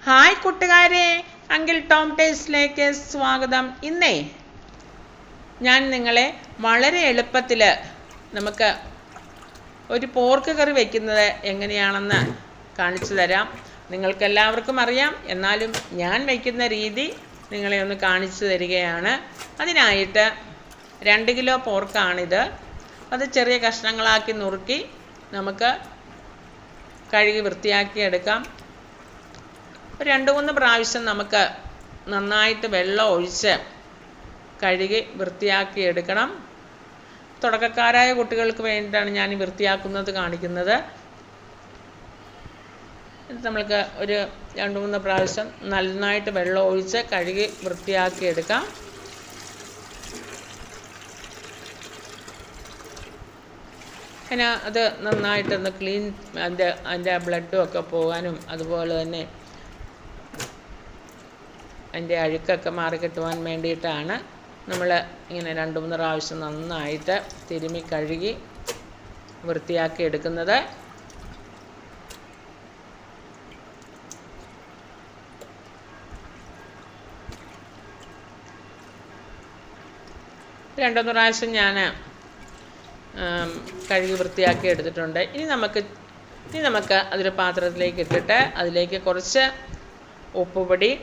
Hi കൂട്ടുകാരെ, uncle Tom ടേസ്റ്റിലേക്ക് സ്വാഗതം. ഇന്നേ ഞാൻ നിങ്ങളെ വളരെ എളുപ്പത്തിൽ നമുക്ക് ഒരു പോർക്ക് കറി വയ്ക്കുന്നത് എങ്ങനെയാണെന്ന് കാണിച്ചു തരാം. നിങ്ങൾക്കെല്ലാവർക്കും അറിയാം, എന്നാലും ഞാൻ വയ്ക്കുന്ന രീതി നിങ്ങളെ ഒന്ന് കാണിച്ചു തരികയാണ്. അതിനായിട്ട് 2 കിലോ പോർക്കാണിത്. അത് ചെറിയ കഷ്ണങ്ങളാക്കി നുറുക്കി നമുക്ക് കഴുകി വൃത്തിയാക്കി എടുക്കാം. 2-3 പ്രാവശ്യം നമുക്ക് നന്നായിട്ട് വെള്ളം ഒഴിച്ച് കഴുകി വൃത്തിയാക്കി എടുക്കണം. തുടക്കക്കാരായ കുട്ടികൾക്ക് വേണ്ടിയിട്ടാണ് ഞാൻ വൃത്തിയാക്കുന്നത് കാണിക്കുന്നത്. നമ്മൾക്ക് ഒരു 2-3 പ്രാവശ്യം നന്നായിട്ട് വെള്ളം ഒഴിച്ച് കഴുകി വൃത്തിയാക്കി എടുക്കാം. പിന്നെ അത് നന്നായിട്ടൊന്ന് ക്ലീൻ, അതിൻ്റെ ബ്ലഡും ഒക്കെ പോകാനും അതുപോലെ തന്നെ അതിൻ്റെ അഴുക്കൊക്കെ മാറിക്കിട്ടുവാൻ വേണ്ടിയിട്ടാണ് നമ്മൾ ഇങ്ങനെ 2-3 പ്രാവശ്യം നന്നായിട്ട് തിരുമ്മി കഴുകി വൃത്തിയാക്കി എടുക്കുന്നത്. രണ്ടു പ്രാവശ്യം ഞാൻ കഴുകി വൃത്തിയാക്കി എടുത്തിട്ടുണ്ട്. ഇനി നമുക്ക് അതൊരു പാത്രത്തിലേക്ക് ഇട്ടിട്ട് അതിലേക്ക് കുറച്ച് ഉപ്പുപൊടി,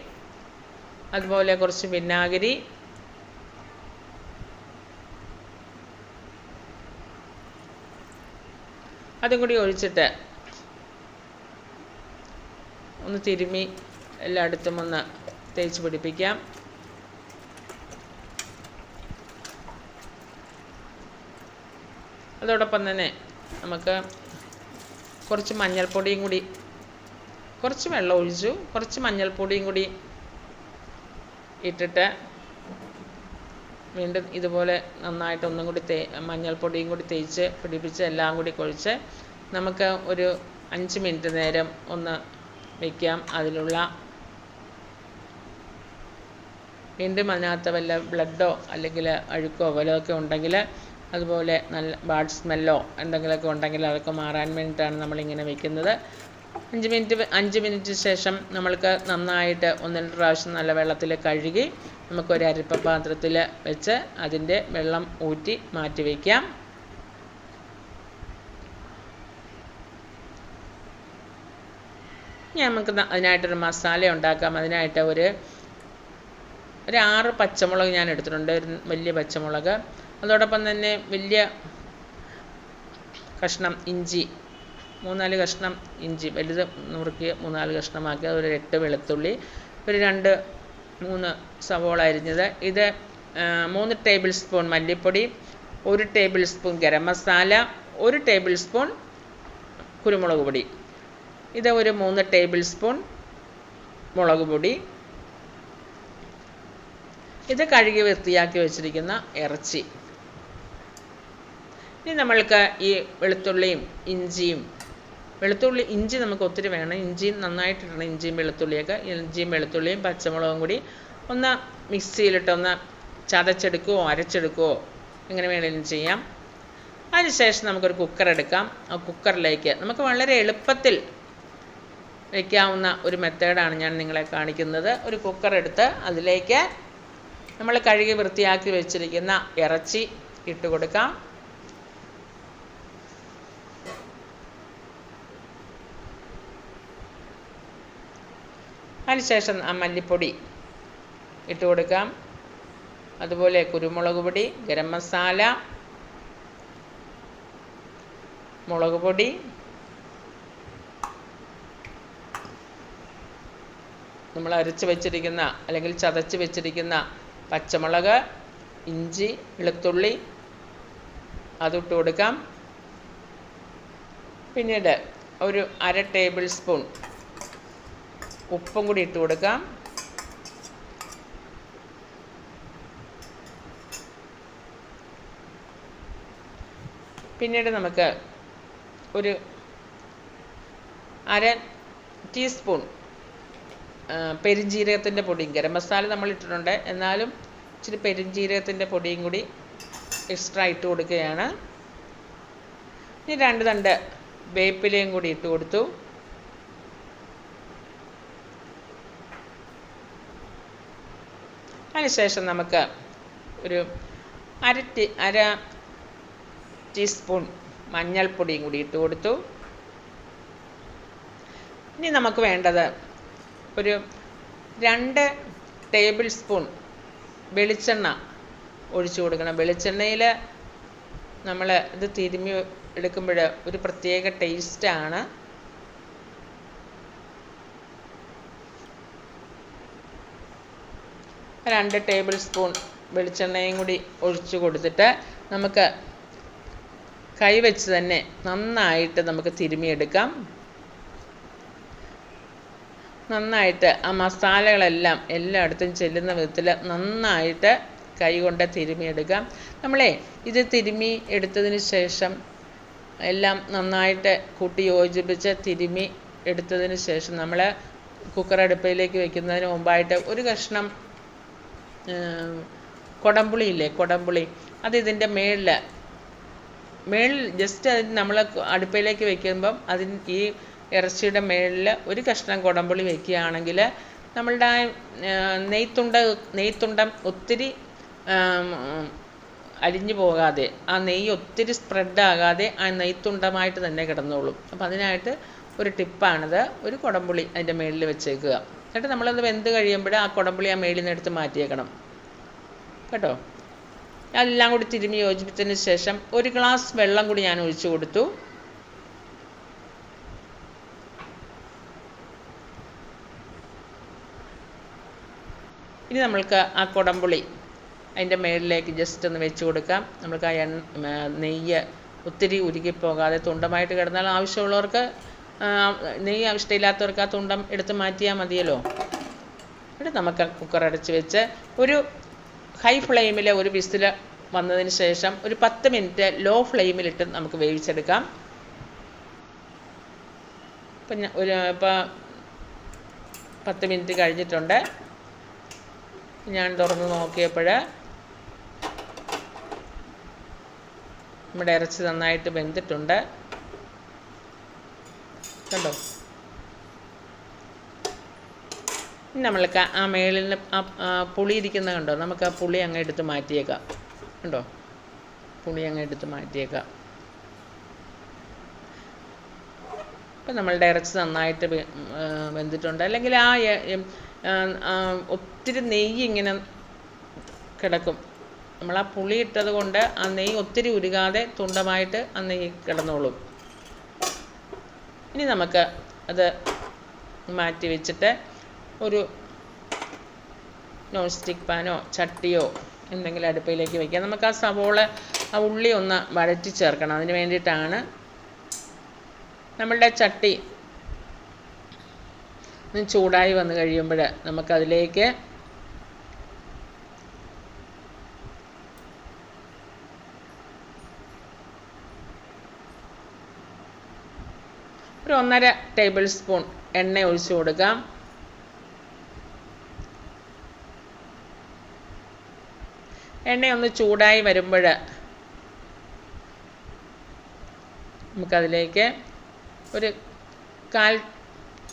അതുപോലെ കുറച്ച് വിനാഗിരി, അതും കൂടി ഒഴിച്ചിട്ട് ഒന്ന് തിരുമ്മി എല്ലായിടത്തും ഒന്ന് തേച്ച് പിടിപ്പിക്കാം. അതോടൊപ്പം തന്നെ നമുക്ക് കുറച്ച് മഞ്ഞൾപ്പൊടിയും കൂടി, കുറച്ച് വെള്ളം ഒഴിച്ചു, കുറച്ച് മഞ്ഞൾപ്പൊടിയും കൂടി ഇട്ടിട്ട് വീണ്ടും ഇതുപോലെ നന്നായിട്ട് ഒന്നും കൂടി മഞ്ഞൾപ്പൊടിയും കൂടി തേച്ച് പിടിപ്പിച്ച് എല്ലാം കൂടി കുഴച്ച് നമുക്ക് ഒരു 5 മിനിറ്റ് നേരം ഒന്ന് വയ്ക്കാം. വീണ്ടും അതിനകത്ത് വല്ല ബ്ലഡോ അല്ലെങ്കിൽ അഴുക്കോ വല്ലതൊക്കെ ഉണ്ടെങ്കിൽ, അതുപോലെ നല്ല ബാഡ് സ്മെല്ലോ എന്തെങ്കിലുമൊക്കെ ഉണ്ടെങ്കിൽ അതൊക്കെ മാറാൻ വേണ്ടിയിട്ടാണ് നമ്മളിങ്ങനെ വയ്ക്കുന്നത്. 5 മിനിറ്റ് ശേഷം നമ്മൾക്ക് നന്നായിട്ട് 1-2 പ്രാവശ്യം നല്ല വെള്ളത്തിൽ കഴുകി നമുക്കൊരു അരിപ്പ പാത്രത്തിൽ വെച്ച് അതിൻ്റെ വെള്ളം ഊറ്റി മാറ്റി വയ്ക്കാം. ഇനി നമുക്ക് അതിനായിട്ടൊരു മസാല ഉണ്ടാക്കാം. അതിനായിട്ട് ഒരു 6 പച്ചമുളക് ഞാൻ എടുത്തിട്ടുണ്ട്, ഒരു വലിയ പച്ചമുളക്. അതോടൊപ്പം തന്നെ വലിയ കഷ്ണം ഇഞ്ചി, 3-4 കഷ്ണം ഇഞ്ചി വലുത് നുറുക്കി 3-4 കഷ്ണമാക്കി, ഒരു 8 വെളുത്തുള്ളി, ഒരു 2-3 സവോള അരിഞ്ഞത്, ഇത് 3 ടേബിൾ സ്പൂൺ മല്ലിപ്പൊടി, 1 table spoon garam masala, 1 table spoon കുരുമുളക് പൊടി, ഇത് ഒരു 3 ടേബിൾ സ്പൂൺ മുളക് പൊടി, ഇത് കഴുകി വൃത്തിയാക്കി വെച്ചിരിക്കുന്ന ഇറച്ചി. ഇനി നമ്മൾക്ക് ഈ വെളുത്തുള്ളിയും ഇഞ്ചിയും, ഇഞ്ചി നമുക്ക് ഒത്തിരി വേണം, ഇഞ്ചിയും നന്നായിട്ടിടണം. ഇഞ്ചിയും വെളുത്തുള്ളിയും പച്ചമുളകും കൂടി ഒന്ന് മിക്സിയിലിട്ടൊന്ന് ചതച്ചെടുക്കുകയോ അരച്ചെടുക്കുകയോ എങ്ങനെ വേണമെങ്കിലും ചെയ്യാം. അതിനുശേഷം നമുക്കൊരു കുക്കർ എടുക്കാം. ആ കുക്കറിലേക്ക് നമുക്ക് വളരെ എളുപ്പത്തിൽ വയ്ക്കാവുന്ന ഒരു മെത്തേഡാണ് ഞാൻ നിങ്ങളെ കാണിക്കുന്നത്. ഒരു കുക്കർ എടുത്ത് അതിലേക്ക് നമ്മൾ കഴുകി വൃത്തിയാക്കി വെച്ചിരിക്കുന്ന ഇറച്ചി ഇട്ട് കൊടുക്കാം. അതിനുശേഷം ആ മല്ലിപ്പൊടി ഇട്ട് കൊടുക്കാം, അതുപോലെ കുരുമുളക് പൊടി, ഗരം മസാല, മുളക് പൊടി, നമ്മൾ അരച്ച് വെച്ചിരിക്കുന്ന അല്ലെങ്കിൽ ചതച്ച് വെച്ചിരിക്കുന്ന പച്ചമുളക്, ഇഞ്ചി, വെളുത്തുള്ളി അതിട്ട് കൊടുക്കാം. പിന്നീട് ഒരു 1/2 ടേബിൾ സ്പൂൺ ഉപ്പും കൂടി ഇട്ട് കൊടുക്കാം. പിന്നീട് നമുക്ക് ഒരു 1/2 ടീസ്പൂൺ പെരുംജീരകത്തിൻ്റെ പൊടിയും, ഗരം മസാല നമ്മൾ ഇട്ടിട്ടുണ്ട്, എന്നാലും ഇച്ചിരി പെരുംജീരകത്തിൻ്റെ പൊടിയും കൂടി എക്സ്ട്രാ ഇട്ട് കൊടുക്കുകയാണ്. ഇനി 2 തണ്ട് വേപ്പിലയും കൂടി ഇട്ട് കൊടുത്തു. അതിനുശേഷം നമുക്ക് ഒരു അര ടീസ്പൂൺ മഞ്ഞൾപ്പൊടിയും കൂടി ഇട്ട് കൊടുത്തു. ഇനി നമുക്ക് വേണ്ടത് ഒരു 2 ടേബിൾ സ്പൂൺ വെളിച്ചെണ്ണ ഒഴിച്ചു കൊടുക്കണം. വെളിച്ചെണ്ണയിൽ നമ്മൾ ഇത് തിരുമ്മി എടുക്കുമ്പോൾ ഒരു പ്രത്യേക ടേസ്റ്റാണ്. രണ്ട് ടേബിൾ സ്പൂൺ വെളിച്ചെണ്ണയും കൂടി ഒഴിച്ചു കൊടുത്തിട്ട് നമുക്ക് കൈവച്ച് തന്നെ നന്നായിട്ട് നമുക്ക് തിരുമ്മിയെടുക്കാം. നന്നായിട്ട് ആ മസാലകളെല്ലാം എല്ലായിടത്തും ചെല്ലുന്ന വിധത്തിൽ നന്നായിട്ട് കൈ കൊണ്ട് തിരുമ്മിയെടുക്കാം. ഇത് തിരുമ്മി എടുത്തതിന് ശേഷം എല്ലാം നന്നായിട്ട് കൂട്ടി യോജിപ്പിച്ച് തിരുമ്മി എടുത്തതിന് ശേഷം നമ്മൾ കുക്കർ അടുപ്പിലേക്ക് വയ്ക്കുന്നതിന് മുമ്പായിട്ട് ഒരു കഷ്ണം കുടംപുളി ഇല്ലേ, കുടംപുളി, അത് ഇതിൻ്റെ മേളിൽ ജസ്റ്റ് അതിന് നമ്മൾ അടുപ്പിലേക്ക് വയ്ക്കുമ്പം ഈ ഇറച്ചിയുടെ മേളിൽ ഒരു കഷ്ണം കുടംപുളി വയ്ക്കുകയാണെങ്കിൽ നമ്മളുടെ നെയ്ത്തുണ്ടം ഒത്തിരി അലിഞ്ഞു പോകാതെ, ആ നെയ്യ് ഒത്തിരി സ്പ്രെഡാകാതെ ആ നെയ്ത്തുണ്ടമായിട്ട് തന്നെ കിടന്നോളും. അപ്പം അതിനായിട്ട് ഒരു ടിപ്പാണിത്. ഒരു കുടംപുളി അതിൻ്റെ മേളിൽ വെച്ചേക്കുക. എന്നിട്ട് നമ്മളത് വെന്ത് കഴിയുമ്പോൾ ആ കുടംപുളി ആ മേളിൽ നിന്ന് എടുത്ത് മാറ്റിയേക്കണം കേട്ടോ. എല്ലാം കൂടി തിരുമ്മി യോജിപ്പിച്ചതിന് ശേഷം ഒരു ഗ്ലാസ് വെള്ളം കൂടി ഞാൻ ഒഴിച്ചു കൊടുത്തു. ഇനി നമ്മൾക്ക് ആ കുടംപുളി അതിൻ്റെ മേളിലേക്ക് ജസ്റ്റ് ഒന്ന് വെച്ച് കൊടുക്കാം. നമുക്ക് ആ നെയ്യ് ഒത്തിരി ഉരുകിപ്പോകാതെ തുണ്ടമായിട്ട് കിടന്നാൽ ആവശ്യമുള്ളവർക്ക്, നെയ്യ് ഇഷ്ടമില്ലാത്തവർക്ക് ആ തുണ്ടം എടുത്ത് മാറ്റിയാൽ മതിയല്ലോ. എന്നിട്ട് നമുക്ക് കുക്കർ അടച്ച് വെച്ച് ഒരു ഹൈ ഫ്ലെയിമിൽ ഒരു വിസിൽ വന്നതിന് ശേഷം ഒരു 10 മിനിറ്റ് ലോ ഫ്ലെയിമിലിട്ട് നമുക്ക് വേവിച്ചെടുക്കാം. ഇപ്പം 10 മിനിറ്റ് കഴിഞ്ഞിട്ടുണ്ട്. ഞാൻ തുറന്ന് നോക്കിയപ്പോൾ നമ്മുടെ ഇറച്ചി നന്നായിട്ട് വെന്തിട്ടുണ്ട് കണ്ടോ. നമ്മൾക്ക് ആ മേളിൽ ആ പുളി ഇരിക്കുന്നത് കണ്ടോ, നമുക്ക് ആ പുളി അങ്ങ് എടുത്ത് മാറ്റിയേക്കാം കണ്ടോ, പുളി അങ്ങ് എടുത്ത് മാറ്റിയേക്കാം. അപ്പം നമ്മളുടെ ഇറച്ചി നന്നായിട്ട് വെന്തിട്ടുണ്ട്. അല്ലെങ്കിൽ ഒത്തിരി നെയ്യ് ഇങ്ങനെ കിടക്കും. നമ്മൾ ആ പുളി ഇട്ടത് കൊണ്ട് ആ നെയ്യ് ഒത്തിരി ഉരുകാതെ തുണ്ടമായിട്ട് ആ നെയ്യ് കിടന്നോളും. ഇനി നമുക്ക് അത് മാറ്റി വെച്ചിട്ട് ഒരു നോൺ സ്റ്റിക്ക് പാനോ ചട്ടിയോ എന്തെങ്കിലും അടുപ്പിലേക്ക് വയ്ക്കാം. നമുക്ക് ആ ഉള്ളി ഒന്ന് വഴറ്റി ചേർക്കണം. അതിന് വേണ്ടിയിട്ടാണ്. നമ്മളുടെ ചട്ടി ചൂടായി വന്നു കഴിയുമ്പോൾ നമുക്കതിലേക്ക് ഒരു 1.5 ടേബിൾ സ്പൂൺ എണ്ണ ഒഴിച്ചു കൊടുക്കാം. എണ്ണയൊന്ന് ചൂടായി വരുമ്പോൾ നമുക്കതിലേക്ക് ഒരു 1/4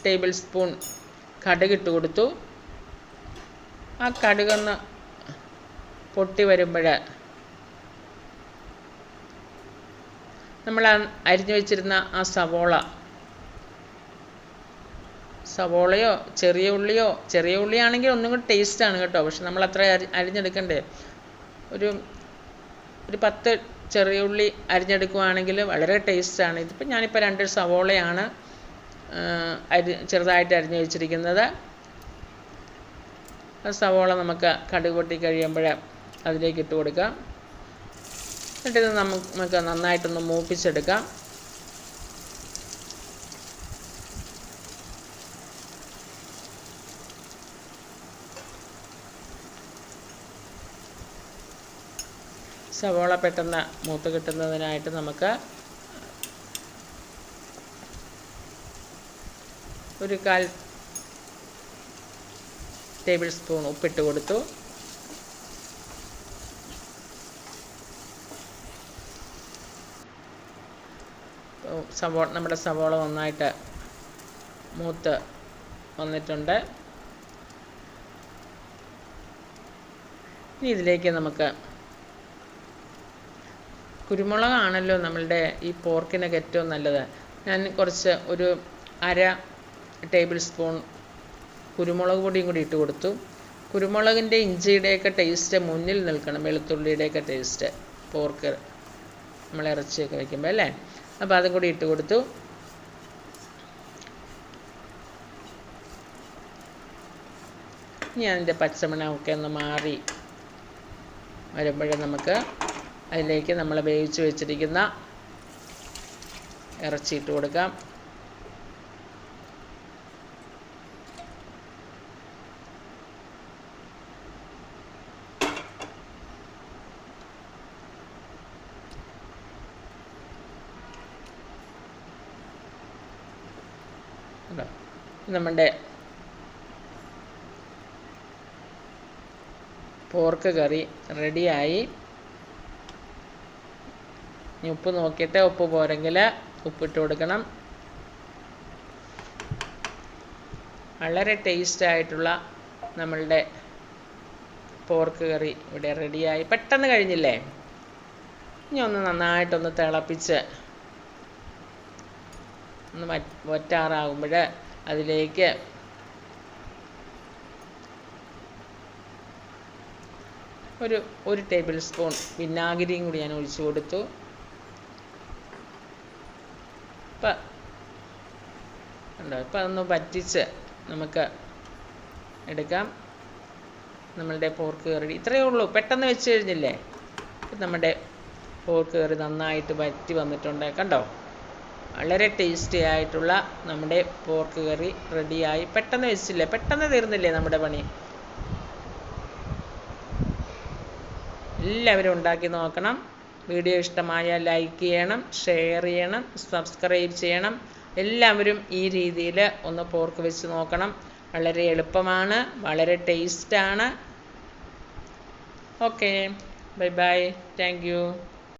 ടേബിൾ സ്പൂൺ കടുകിട്ട് കൊടുത്തു. ആ കടുകൊന്ന് പൊട്ടി വരുമ്പോൾ നമ്മൾ അരിഞ്ഞു വെച്ചിരുന്ന ആ സവോളയോ ചെറിയ ഉള്ളിയാണെങ്കിൽ ഒന്നും കൂടി ടേസ്റ്റാണ് കേട്ടോ. പക്ഷെ നമ്മൾ അത്ര അരിഞ്ഞെടുക്കണ്ടേ. ഒരു 10 ചെറിയ ഉള്ളി അരിഞ്ഞെടുക്കുകയാണെങ്കിൽ വളരെ ടേസ്റ്റാണ്. ഞാനിപ്പോൾ 2 സവോളയാണ് ചെറുതായിട്ട് അരിഞ്ഞു വെച്ചിരിക്കുന്നത്. സവോള നമുക്ക് കടുക് പൊട്ടി കഴിയുമ്പോൾ അതിലേക്ക് ഇട്ട് കൊടുക്കാം. എന്നിട്ട് നമുക്ക് നന്നായിട്ടൊന്ന് മൂപ്പിച്ചെടുക്കാം. സവോള പെട്ടെന്ന് മൂത്ത് കിട്ടുന്നതിനായിട്ട് നമുക്ക് ഒരു 1/4 ടേബിൾ സ്പൂൺ ഉപ്പിട്ട് കൊടുത്തു. നമ്മുടെ സവോള നന്നായിട്ട് മൂത്ത് വന്നിട്ടുണ്ട്. ഇനി ഇതിലേക്ക് നമുക്ക് കുരുമുളകാണല്ലോ നമ്മളുടെ ഈ പോർക്കിനൊക്കെ ഏറ്റവും നല്ലത്. ഞാൻ കുറച്ച് ഒരു 1/2 ടേബിൾ സ്പൂൺ കുരുമുളക് പൊടിയും കൂടി ഇട്ട് കൊടുത്തു. കുരുമുളകിൻ്റെ ഇഞ്ചിയുടെയൊക്കെ ടേസ്റ്റ് മുന്നിൽ നിൽക്കണം, വെളുത്തുള്ളിയുടെയൊക്കെ ടേസ്റ്റ് പോർക്ക് നമ്മൾ ഇറച്ചിയൊക്കെ വയ്ക്കുമ്പോൾ അല്ലേ. അപ്പോൾ അതും കൂടി ഇട്ട് കൊടുത്തു. ഇനി അതിൻ്റെ പച്ചമണമൊക്കെ ഒന്ന് മാറി വരുമ്പോഴേ നമുക്ക് അതിലേക്ക് നമ്മൾ വേവിച്ച് വെച്ചിരിക്കുന്ന ഇറച്ചി ഇട്ട് കൊടുക്കാം. നമ്മുടെ പോർക്ക് കറി റെഡിയായി. ഇനി ഉപ്പ് നോക്കിയിട്ട് ഉപ്പ് പോരെങ്കിൽ ഉപ്പിട്ട് കൊടുക്കണം. വളരെ ടേസ്റ്റായിട്ടുള്ള നമ്മളുടെ പോർക്ക് കറി ഇവിടെ റെഡിയായി. പെട്ടെന്ന് കഴിഞ്ഞില്ലേ? ഇനി ഒന്ന് നന്നായിട്ടൊന്ന് തിളപ്പിച്ച് ഒന്ന് വറ്റാറാകുമ്പോൾ അതിലേക്ക് ഒരു ടേബിൾ സ്പൂൺ വിനാഗിരിയും കൂടി ഞാൻ ഒഴിച്ചു കൊടുത്തു. ഇപ്പം അതൊന്ന് വറ്റിച്ച് നമുക്ക് എടുക്കാം. നമ്മളുടെ പോർക്ക് കറി ഇത്രയേ ഉള്ളൂ, പെട്ടെന്ന് വെച്ച് കഴിഞ്ഞില്ലേ. നമ്മുടെ പോർക്ക് കറി നന്നായിട്ട് വറ്റി വന്നിട്ടുണ്ട്, കണ്ടോ? വളരെ ടേസ്റ്റി ആയിട്ടുള്ള നമ്മുടെ പോർക്ക് കറി റെഡിയായി. പെട്ടെന്ന് വെച്ചില്ലേ, പെട്ടെന്ന് തീർന്നില്ലേ നമ്മുടെ പണി. എല്ലാവരും ഉണ്ടാക്കി നോക്കണം. വീഡിയോ ഇഷ്ടമായാൽ ലൈക്ക് ചെയ്യണം, ഷെയർ ചെയ്യണം, സബ്സ്ക്രൈബ് ചെയ്യണം. എല്ലാവരും ഈ രീതിയിൽ ഒന്ന് പോർക്ക് വെച്ച് നോക്കണം. വളരെ എളുപ്പമാണ്, വളരെ ടേസ്റ്റാണ്. Okay, bye bye, thank you.